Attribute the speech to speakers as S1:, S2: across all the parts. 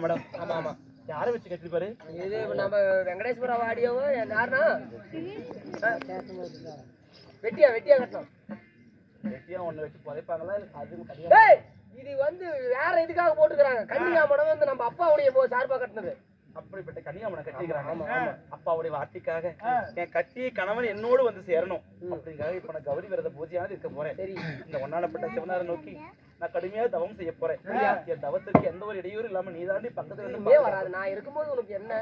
S1: Madam. ஆமா ஆமா. யாரை வச்சு கட்டிருப்பாரு?
S2: இது நம்ம வெங்கடேஸ்வர வாடியவும் யாருன்னா வெட்டியா கட்டணும்.
S1: வெட்டியா ஒண்ணு வச்சு புதைப்பாங்களா?
S2: இது வேற இதுக்காக போட்டுக்கிறாங்க. கன்னியாமடம் நம்ம அப்பாவுடைய சார்பா கட்டினது.
S1: அப்படிப்பட்ட கன்னியாமனை கட்டிக்கிறாங்க. அப்பாவுடைய வார்த்தைக்காக என் கட்டிய கணவன் என்னோடு வந்து சேரணும் அப்படிங்காக இப்ப நான் கௌரி விரத பூஜையானது இருக்க போறேன். இந்த ஒன்னானப்பட்ட சிவனாரை நோக்கி நான் கடுமையா தவம் செய்ய போறேன். என் தவத்திற்கு எந்த ஒரு இடையூறு இல்லாம நீ தாண்டி பக்கத்துல இருந்து
S2: வராது. நான் இருக்கும்போது உனக்கு என்ன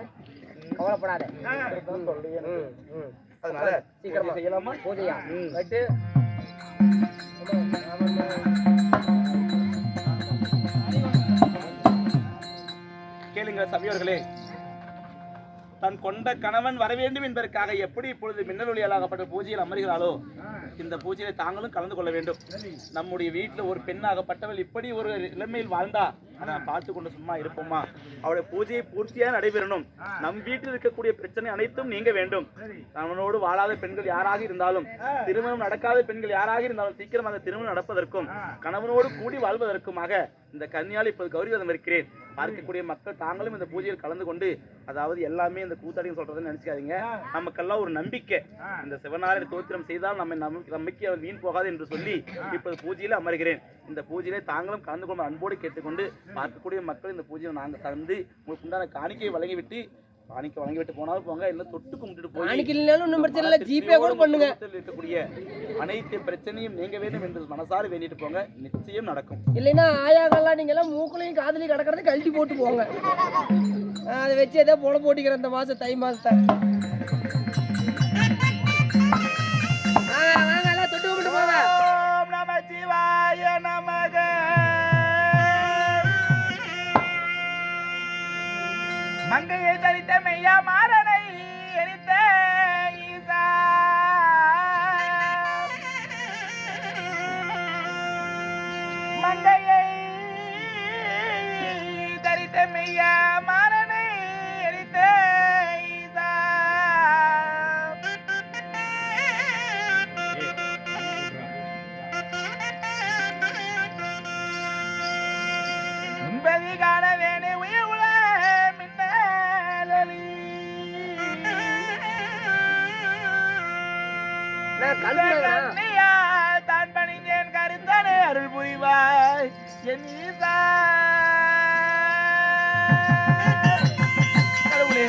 S2: கவலைப்படாத.
S1: அதனால சீக்கிரமா செய்யலாமா
S2: பூஜையா? கட்டு
S1: கேளுங்க சபையோர்களே. தன் கொண்ட கணவன் வர வேண்டும் என்பதற்காக எப்படி இப்பொழுது மின்னல் ஒளியாலாகப்பட்ட பூஜையில் அமர்கிறாளோ இந்த பூஜையில தாங்களும் கலந்து கொள்ள வேண்டும். நம்முடைய வீட்டுல ஒரு பெண்ணாகப்பட்டவள் இப்படி ஒரு இளமையில் வாழ்ந்தா அதை பார்த்து கொண்டு சும்மா இருப்போமா? அவளுடைய பூஜையை பூர்த்தியாக நடைபெறணும். நம் வீட்டில் இருக்கக்கூடிய பிரச்சனை அனைத்தும் நீங்க வேண்டும். கணவனோடு வாழாத பெண்கள் யாராக இருந்தாலும், திருமணம் நடக்காத பெண்கள் யாராக இருந்தாலும் சீக்கிரம் அந்த திருமணம் நடப்பதற்கும் கணவனோடு கூடி வாழ்வதற்குமாக இந்த கன்னியால் இப்போது கௌரிவதம் இருக்கிறேன். பார்க்கக்கூடிய மக்கள் தாங்களும் இந்த பூஜையில் கலந்து கொண்டு, அதாவது எல்லாமே இந்த கூத்தாடின்னு சொல்றதுன்னு நினைச்சுக்காதீங்க. நமக்கெல்லாம் ஒரு நம்பிக்கை, இந்த சிவனாரின் தோத்திரம் செய்தால் நம்பிக்கை அவர் வீண் போகாது என்று சொல்லி இப்போது பூஜையில அமர்கிறேன். இந்த பூஜையிலே தாங்களும் கலந்து கொண்டு அன்போடு கேட்டுக்கொண்டு பார்க்கக்கூடிய மக்கள் இந்த பூஜையை நாங்கள் தந்து உங்களுக்கு உண்டான காணிக்கையை வழங்கிவிட்டு போனாலும் போங்க, இல்ல தொட்டு கும்பிட்டு போய்
S2: ஜிபே கூட பண்ணுங்க.
S1: இருக்கக்கூடிய அனைத்து பிரச்சனையும் நீங்க வேண்டும் என்று மனசார வேண்டிட்டு போங்க, நிச்சயம் நடக்கும்.
S2: இல்லைன்னா ஆயாக்கெல்லாம் நீங்க எல்லாம் மூக்குலையும் காதலையும் கிடக்கிறத கழட்டி போட்டு போங்க. அதை வச்சு ஏதோ போல போட்டிக்கிற இந்த மாசம் தை மாசத்தை தொட்டு கும்பிட்டு போங்க.
S1: ஓம் நம சிவாய நமக. மங்கையை தரித்த மெய்யா மாறனை எரித்த ஈசா, மங்கையை தரித்த மெய்யா மாறனை எரித்த ஈசா, உன்பதி காண வேணே உயிர் தான் பணிந்தேன் கருத்தனே அருள் புரிவாய் என் ஈசா. கடவுளே,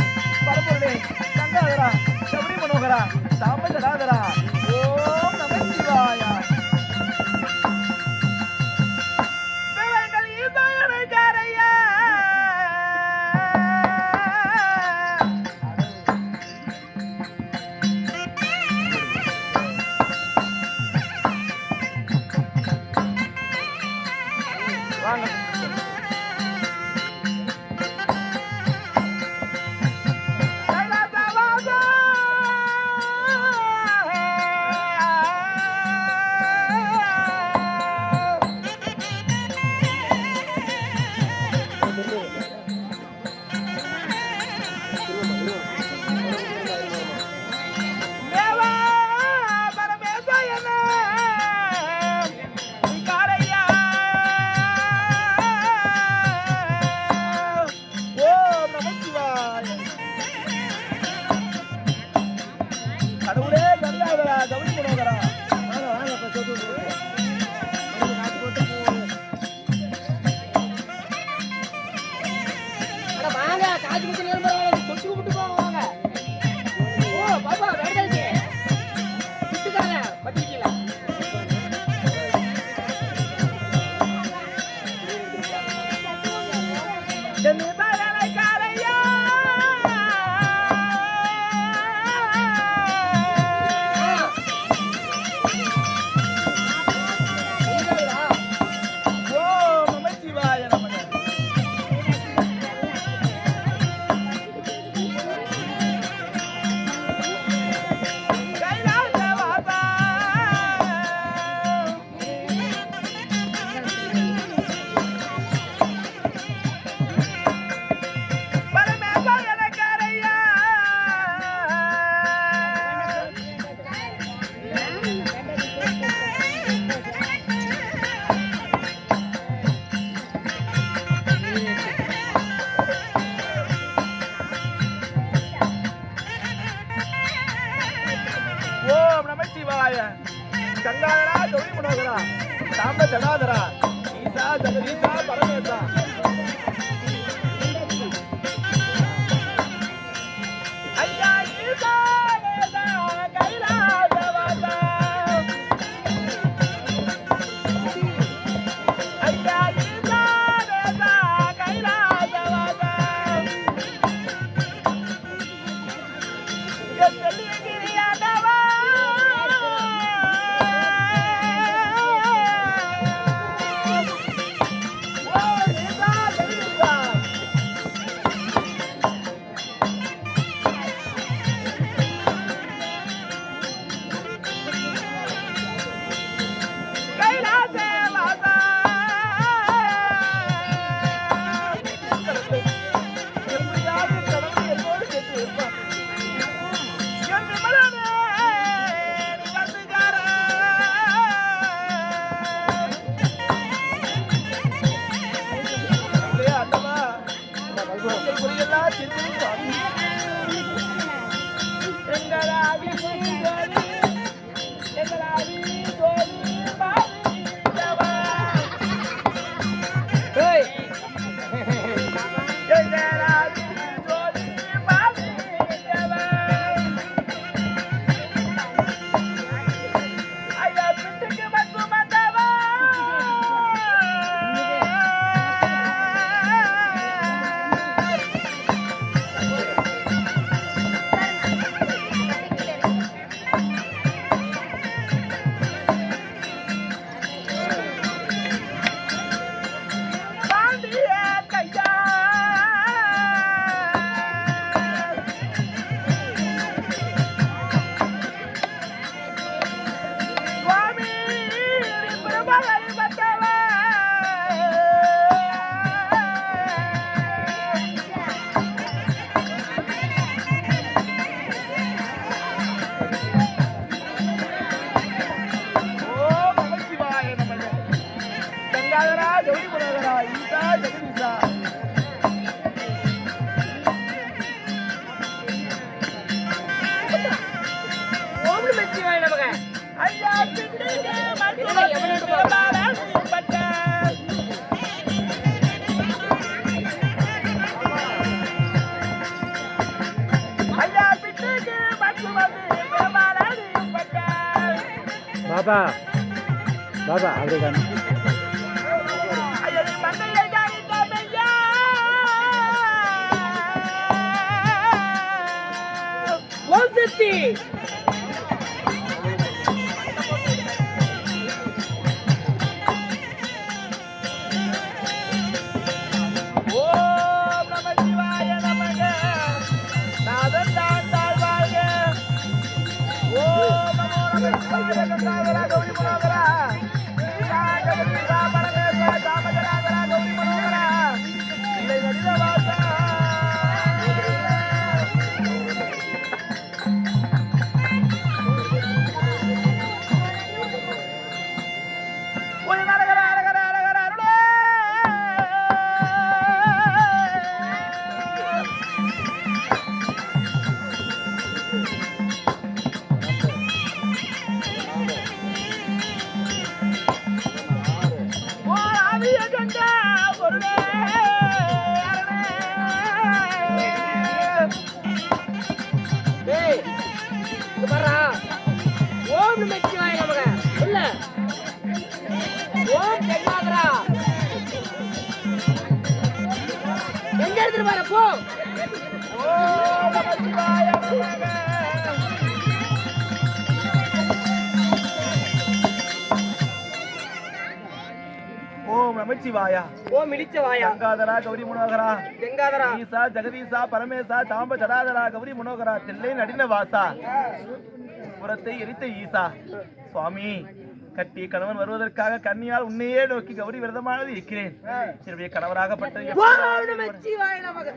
S1: பரம்பொருளே, கங்காதரா, சபரி மனோகரா, சாம்ப ஜடாதரா, ஓம் நம சிவாயா. சாம்ப ஜடாதரா ஈசா ஜெகதீசா பரமேசா ஐயா ஈசா வேதா கைலாசவாசா ஐயா ஈசா வேதா கைலாசவாசா எத்தலிகிரியாதவா
S3: பாபா பாபா அப்படியே காணி
S2: ஓம் சக்தி
S1: ஓம் நம சிவாய நமக நாதன் தான் தாழ்வாழ்க ஓம் நமோ நம சிவாய கங்காதரா கௌரி மனோகரா ஈசா ஜெகதீசா பரமேசா சாமஜராதரா கௌரி மனோகரா இல்லை நடித வாசா
S2: ஓம் நமச்சிவாய நமக இல்ல ஓம் கங்காதரா எங்க எடுத்துட்டு வர போ
S1: ஓம் நம சிவாய நமக ஓம் நமச்சிவாயா
S2: ஓம் இடிச்சவாயா
S1: கங்காதரா கௌரி மனோகரா
S2: கங்காதரா
S1: ஈசா ஜெகதீசா பரமேசா சாம்ப ஜடாதரா கௌரி மனோகரா தில்லை நடின வாசா புறத்தை எரித்த ஈசா சுவாமி கட்டி கணவன் வருவதற்காக கன்னியால் உன்னையே நோக்கி கௌரி விரதமானது இருக்கிறேன் என்னுடைய கணவராகப்பட்ட
S2: ஓம் நமச்சிவாய நமக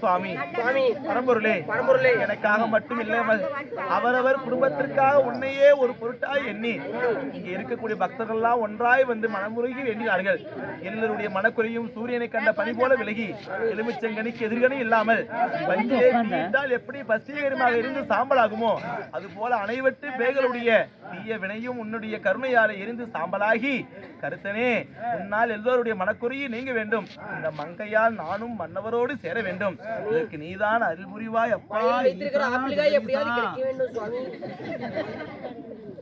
S1: சுவாமி
S2: சுவாமி
S1: பரம்பொருளே
S2: பரம்பொருளே
S1: எனக்காக மட்டும் இல்லாமல் அவரவர் குடும்பத்திற்காக உன்னையே ஒரு பொருட்டாய் எண்ணி இங்க இருக்கக்கூடிய பக்தர்கள் எல்லாம் ஒன்றாய் வந்து மனமுருகி வேண்டினார்கள். எல்லோருடைய மனக்குறையும் சூரியனை கண்ட பனி போல விலகி எலுமிச்சங்கனிக்கு எதிர்கணி இல்லாமல் பஞ்சிலே தீயிட்டால் எப்படி பசீகரமாக இருந்து சாம்பலாகுமோ அது போல அனைவற்று பேர்களுடைய தீய வினையும் உன்னுடைய கருணையால எரிந்து சாம்பலாகி கருத்தனே உன்னால் எல்லோருடைய மனக்குறையை நீங்க வேண்டும். இந்த மங்கையால் நானும் மன்னவரோடு சேர வேண்டும். இதற்கு நீதான் அருள் புரிவாய் அப்பா.
S2: வைத்திருக்கிற ஆப்பிள்காய் எப்படியாவது கிடைக்க வேண்டும் சுவாமி.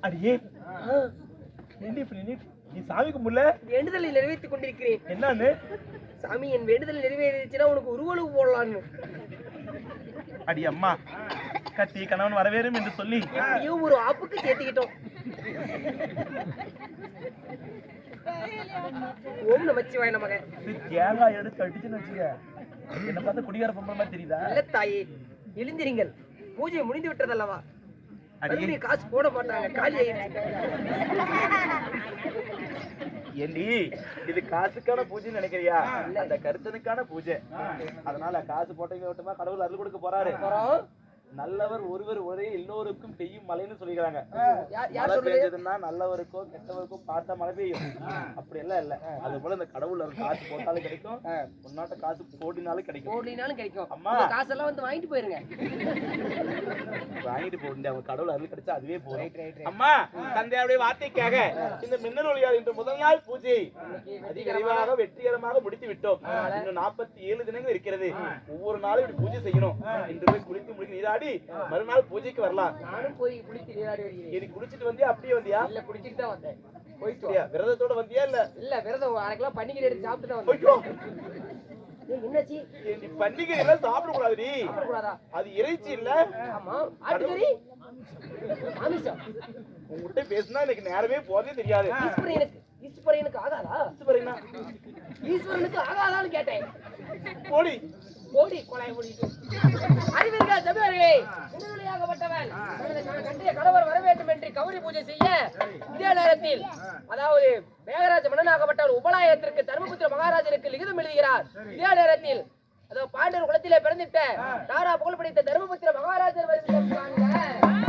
S1: அடியே நீ சாமி கும்பிடல?
S2: வேண்டுதலை நிறைவேற்றிக் கொண்டிருக்கிறேன்.
S1: என்னன்னு?
S2: சாமி என் வேண்டுதலை நிறைவேறிச்சுன்னா உனக்கு உருவலுக்கு போடலான்னு.
S1: அடி அம்மா கட்டி கணவன் வரவேறும் என்று சொல்லி
S2: எப்படியோ ஒரு ஆப்புக்கு சேர்த்துக்கிட்டோம். ஓம் நமச்சிவாய நமக.
S1: தேங்காய் எடுத்து அடிச்சுன்னு வச்சுக்க. என்ன பார்த்தா குடிகார பொம்பளை மாதிரி தெரியுதா?
S2: இல்ல தாயே, எழுந்திருங்கள். பூஜை முடிந்து விட்டதல்லவா? அடியே காசு போட மாட்டாங்க, காலி ஆயிடுச்சு.
S1: ஏண்டி இது காசுக்கான பூஜைன்னு நினைக்கிறியா? அந்த கருத்தனுக்கான பூஜை. அதனால காசு போட்டவங்க விட்டுமா கடவுள் அருள் கொடுக்க போறாரு. நல்லவர் ஒருவர் ஒரே எல்லோருக்கும் பெய்யும் மழைன்னு சொல்லிக்கிறாங்க. மழை பெய்ஞ்சதுன்னா நல்லவருக்கோ கெட்டவருக்கோ பார்த்தா மழை பெய்யும். அப்படி எல்லாம் இல்ல. அது போல இந்த கடவுள் காசு போட்டாலும் கிடைக்கும், உன்னாட்ட காசு போடினாலும் கிடைக்கும்.
S2: போடினாலும் கிடைக்கும்.
S1: அம்மா
S2: காசெல்லாம் வந்து வாங்கிட்டு போயிருங்க.
S1: வாங்கிட்டு போடுங்க. அவங்க கடவுள் அருள் கிடைச்சா அதுவே போதும். அம்மா தந்தையாருடைய வார்த்தைக்காக இந்த மின்னல் ஒளியால் இன்று முதல் நாள் பூஜை அதிக விரைவாக வெற்றிகரமாக முடித்து விட்டோம். இன்னும் 47 தினங்கள் இருக்கிறது. ஒவ்வொரு நாளும் இப்படி பூஜை செய்யணும். இன்று போய் குளித்து முடிக்க நீராடி மறுநாள் பூஜைக்கு வரலாம்.
S2: நானும் போய் குளித்து நீராடி வருகிறேன்.
S1: இது குளிச்சிட்டு வந்தியா அப்படியே வந்தியா?
S2: இல்ல குளிச்சிட்டு தான் வந்தேன்.
S1: போயிட்டியா? விரதத்தோட வந்தியா? இல்ல
S2: விரதம் அரைக்கலாம் பண்டிகை எடுத்து சாப்பிட்டு தான்
S1: போயிட்டோ.
S2: வந்தேன். என்னாச்சு?
S1: நீ பண்டிகை எல்லாம் சாப்பிட கூடாதுடி.
S2: சாப்பிடக்கூடாதா?
S1: அது இறைச்சி இல்ல.
S2: ஆமா ஆட்டுக்கறி ஆமிஷம்.
S1: உங்ககிட்ட பேசினா எனக்கு நேரமே போதே தெரியாது.
S2: ஈஸ்வரனுக்கு ஆகாதா? ஈஸ்வரனுக்கு ஆகாதான்னு கேட்டேன்.
S1: போடி
S2: போடி கொலை முடிட்டு. அறிவீர்கள் சபையார்களே, முன்னிலையாகப்பட்டவன் கண்டிய கணவர் வர வேண்டும் என்று கௌரி பூஜை செய்ய இதே நேரத்தில் அதாவது மேகராஜ மன்னனாகப்பட்டவர் உபநாயகத்திற்கு தர்மபுத்திர மகாராஜனுக்கு லிகிதம் எழுதுகிறார். இதே நேரத்தில் அதோ பாண்டவர் குலத்திலே பிறந்திட்ட தாரா புகழ் பிடித்த தர்மபுத்திர மகாராஜர் வருகிறார்.